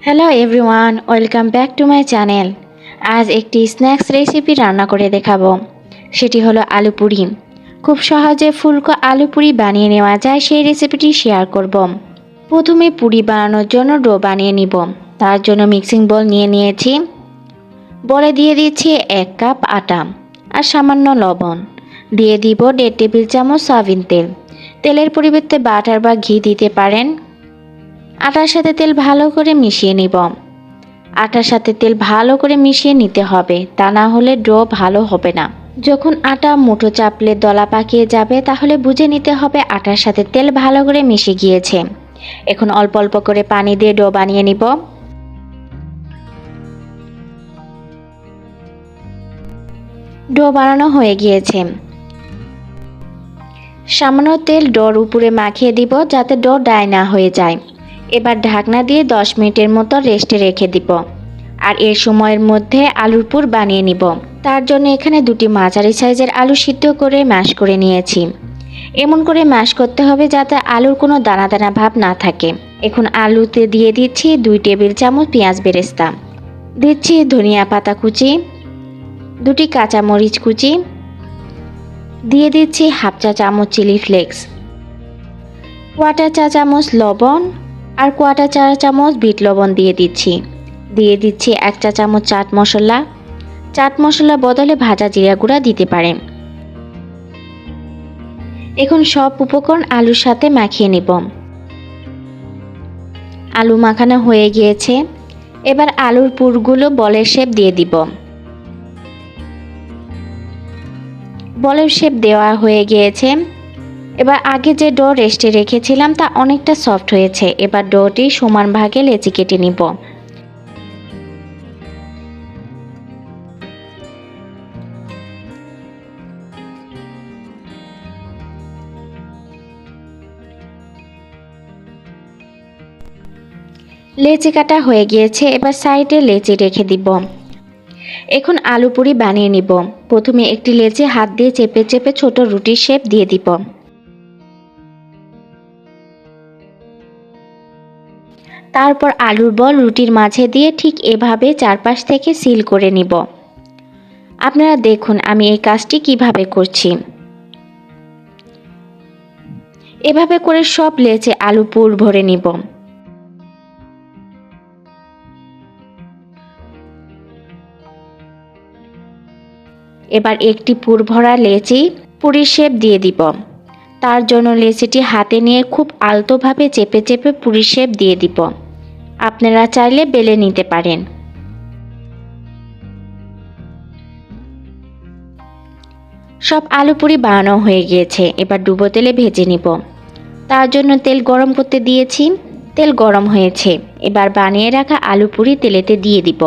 Hello everyone, welcome back to my channel. আজ একটি snacks recipe রান্না করে দেখাবো। সেটি হলো আলু পুরি। খুব সহজে ফুলকো আলু পুরি বানিয়ে নেওয়া যায়, সেই রেসিপিটি শেয়ার করব। প্রথমে পুরি বানানোর জন্য ডো বানিয়ে নিব। তার জন্য মিক্সিং বোল নিয়ে নিয়েছি। বলে দিয়ে দিচ্ছি 1 কাপ আটা আর সামান্য লবণ। দিয়ে দিব 1.5 টেবিল চামচ সয়াবিন তেল। তেলের পরিবর্তে বাটার বা ঘি দিতে পারেন। আটার সাথে তেল ভালো করে মিশিয়ে নিব। আটার সাথে তেল ভালো করে মিশিয়ে নিতে হবে, তা না হলে ডো ভালো হবে না। যখন আটা মুঠো চাপলে দলা পাকিয়ে যাবে, তাহলে বুঝে নিতে হবে আটার সাথে তেল ভালো করে মিশে গিয়েছে। এখন অল্প অল্প করে পানি দিয়ে ডো বানিয়ে নিব। ডো বানানো হয়ে গিয়েছে। সামান্য তেল ডোর উপরে মাখিয়ে দিব, যাতে ডো ড্রাই না হয়ে যায়। এবার ঢাকনা দিয়ে 10 মিনিটের মতো রেস্টে রেখে দিব। আর এর সময়ের মধ্যে আলুর পুর বানিয়ে নিব। তার জন্য এখানে 2টি মাঝারি সাইজের আলু সিদ্ধ করে ম্যাশ করে নিয়েছি। এমন করে ম্যাশ করতে হবে যাতে আলুর কোনো দানা দানা ভাব না থাকে। এখন আলুতে দিয়ে দিচ্ছি 2 টেবিল চামচ পেঁয়াজ বেরেস্তা। দিচ্ছি ধনিয়া পাতা কুচি, 2টি কাঁচামরিচ কুচি, দিয়ে দিচ্ছি হাফ চা চামচ চিলি ফ্লেক্স, কোয়ার্টার চা চামচ লবণ আর কোয়ার্টার চা চামচ বিট লবণ দিয়ে দিচ্ছি। দিয়ে দিচ্ছি 1 চা চামচ চাট মশলা। চাট মশলা বদলে ভাজা জিরা গুঁড়া দিতে পারেন। এখন সব উপকরণ আলুর সাথে মাখিয়ে নিব। আলু মাখানো হয়ে গিয়েছে। এবার আলুর পুরগুলো বলের শেপ দিয়ে দিব। বলের শেপ দেওয়া হয়ে গিয়েছে। এবার আগে যে ডো রেস্টে রেখেছিলাম তা অনেকটা সফট হয়েছে। এবার ডোটি সমান ভাগে লেচি কেটে নিব। লেচি কাটা হয়ে গিয়েছে। এবার সাইডে লেচি রেখে দিব। এখন আলু পুরি বানিয়ে নিব। প্রথমে একটি লেচি হাত দিয়ে চেপে চেপে ছোট রুটির শেপ দিয়ে দিব। তারপর আলুর বল রুটির মাঝে দিয়ে ঠিক এভাবে চারপাশ থেকে সিল করে নিব। আপনারা দেখুন আমি এই কাজটি কিভাবে করছি। এভাবে করে সব লেচে আলু পুর ভরে নিব। এবার একটি পুর ভরা লেচি পুরির শেপ দিয়ে দিব। তার জন্য লেচিটি হাতে নিয়ে খুব আলতোভাবে চেপে চেপে পুরির শেপ দিয়ে দিব। আপনারা চাইলে বেলে নিতে পারেন। সব আলু পুরি বানানো হয়ে গিয়েছে। এবার ডুবো তেলে ভেজে নিব। তার জন্য তেল গরম করতে দিয়েছি। তেল গরম হয়েছে। এবার বানিয়ে রাখা আলু পুরি তেলেতে দিয়ে দিব।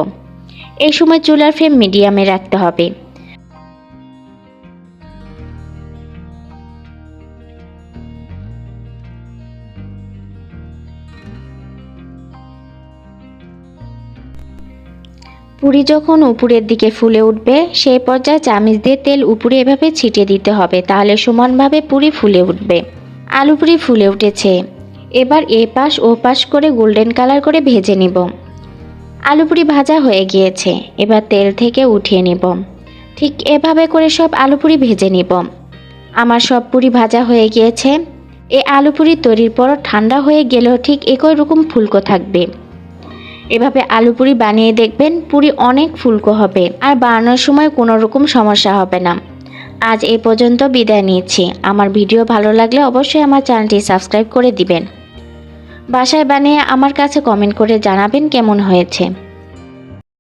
এই সময় চুলার ফ্লেম মিডিয়ামে রাখতে হবে। পুরি যখন উপরের দিকে ফুলে উঠবে, সেই পর্যায়ে চামচ দিয়ে তেল উপরে এভাবে ছিটিয়ে দিতে হবে, তাহলে সমানভাবে পুরি ফুলে উঠবে। আলু পুরি ফুলে উঠেছে। এবার এপাশ ও পাশ করে গোল্ডেন কালার করে ভেজে নিব। আলু পুরি ভাজা হয়ে গিয়েছে। এবার তেল থেকে উঠিয়ে নিব। ঠিক এভাবে করে সব আলু পুরি ভেজে নিব। আমার সব পুরি ভাজা হয়ে গিয়েছে। এই আলু পুরি তৈরির পর ঠান্ডা হয়ে গেলেও ঠিক একই রকম ফুলকো থাকবে। এভাবে আলু পুরি বানিয়ে দেখবেন, পুরি অনেক ফুলকো হবে আর বানানোর সময় কোনো রকম সমস্যা হবে না। আজ এই পর্যন্ত বিদায় নিচ্ছি। আমার ভিডিও ভালো লাগলে অবশ্যই আমার চ্যানেলটি সাবস্ক্রাইব করে দিবেন। বাসায় বানিয়ে আমার কাছে কমেন্ট করে জানাবেন কেমন হয়েছে।